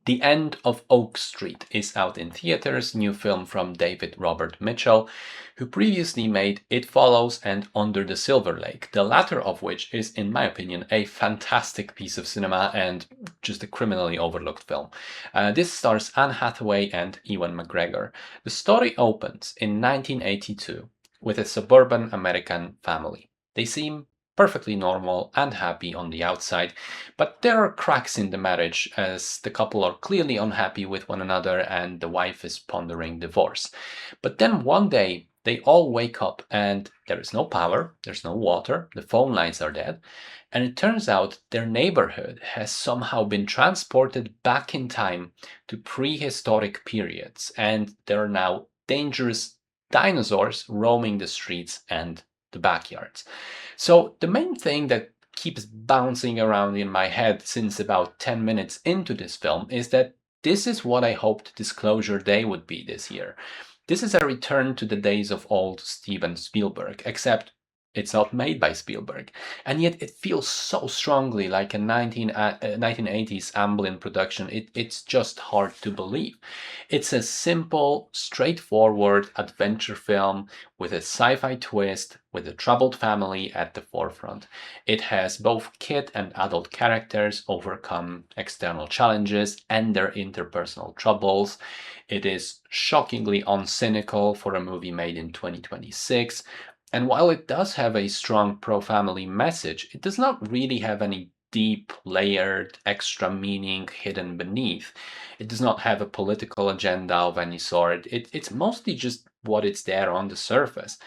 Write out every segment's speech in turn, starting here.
The End of Oak Street is out in theaters, new film from David Robert Mitchell, who previously made It Follows and Under the Silver Lake, the latter of which is, in my opinion, a fantastic piece of cinema and just a criminally overlooked film. This stars Anne Hathaway and Ewan McGregor. The story opens in 1982 with a suburban American family. They seem perfectly normal and happy on the outside, but there are cracks in the marriage as the couple are clearly unhappy with one another and the wife is pondering divorce. But then one day they all wake up and there is no power, there's no water, the phone lines are dead, and it turns out their neighborhood has somehow been transported back in time to prehistoric periods, and there are now dangerous dinosaurs roaming the streets and the backyards. So the main thing that keeps bouncing around in my head since about 10 minutes into this film is that this is what I hoped Disclosure Day would be this year. This is a return to the days of old Steven Spielberg, except it's not made by Spielberg. And yet it feels so strongly like a 1980s Amblin production. It's just hard to believe. It's a simple, straightforward adventure film with a sci-fi twist, with a troubled family at the forefront. It has both kid and adult characters overcome external challenges and their interpersonal troubles. It is shockingly uncynical for a movie made in 2026. And while it does have a strong pro-family message, it does not really have any deep, layered, extra meaning hidden beneath. It does not have a political agenda of any sort. It's mostly just what is there on the surface.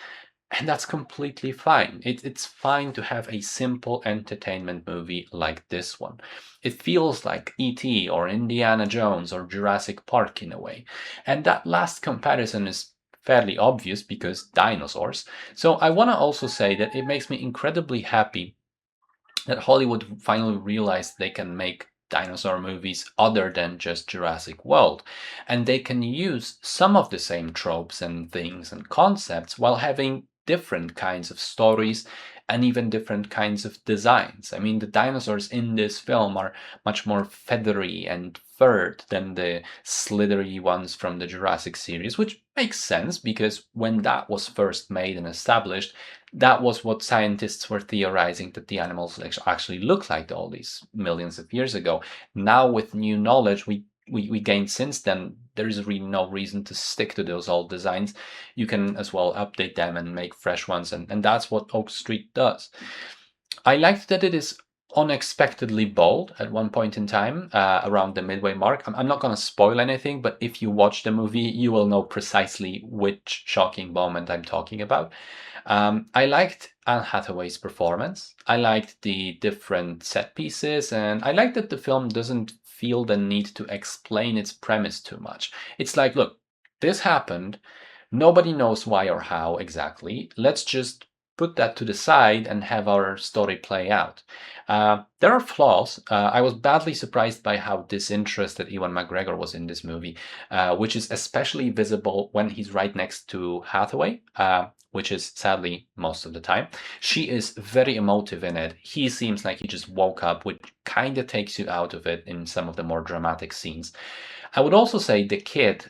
And that's completely fine. It's fine to have a simple entertainment movie like this one. It feels like E.T. or Indiana Jones or Jurassic Park in a way. And that last comparison is fairly obvious because dinosaurs. So I want to also say that it makes me incredibly happy that Hollywood finally realized they can make dinosaur movies other than just Jurassic World. And they can use some of the same tropes and things and concepts while having different kinds of stories and even different kinds of designs. I mean, the dinosaurs in this film are much more feathery and furred than the slithery ones from the Jurassic series, which makes sense because when that was first made and established, that was what scientists were theorizing that the animals actually look like all these millions of years ago. Now, with new knowledge we gained since then, there is really no reason to stick to those old designs. You can as well update them and make fresh ones, and that's what Oak Street does. I liked that it is unexpectedly bold at one point in time, around the midway mark. I'm not going to spoil anything, but if you watch the movie, you will know precisely which shocking moment I'm talking about. I liked Anne Hathaway's performance. I liked the different set pieces, and I liked that the film doesn't feel the need to explain its premise too much. It's like, look, this happened. Nobody knows why or how exactly. Let's just put that to the side and have our story play out. There are flaws. I was badly surprised by how disinterested Ewan McGregor was in this movie, which is especially visible when he's right next to Hathaway, which is sadly most of the time. She is very emotive in it. He seems like he just woke up, which kind of takes you out of it in some of the more dramatic scenes. I would also say the kid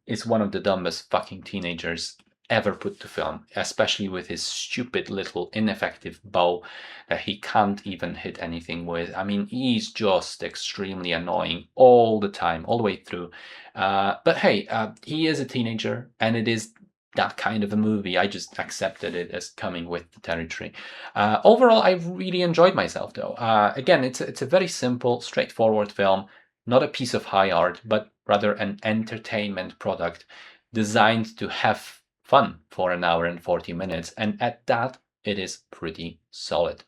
is one of the dumbest fucking teenagers ever put to film, especially with his stupid little ineffective bow that he can't even hit anything with. I mean, he's just extremely annoying all the time, all the way through. But hey, he is a teenager, and it is that kind of a movie. I just accepted it as coming with the territory. Overall, I really enjoyed myself, though. Again, it's a very simple, straightforward film, not a piece of high art, but rather an entertainment product designed to have fun for an hour and 40 minutes. And at that, it is pretty solid.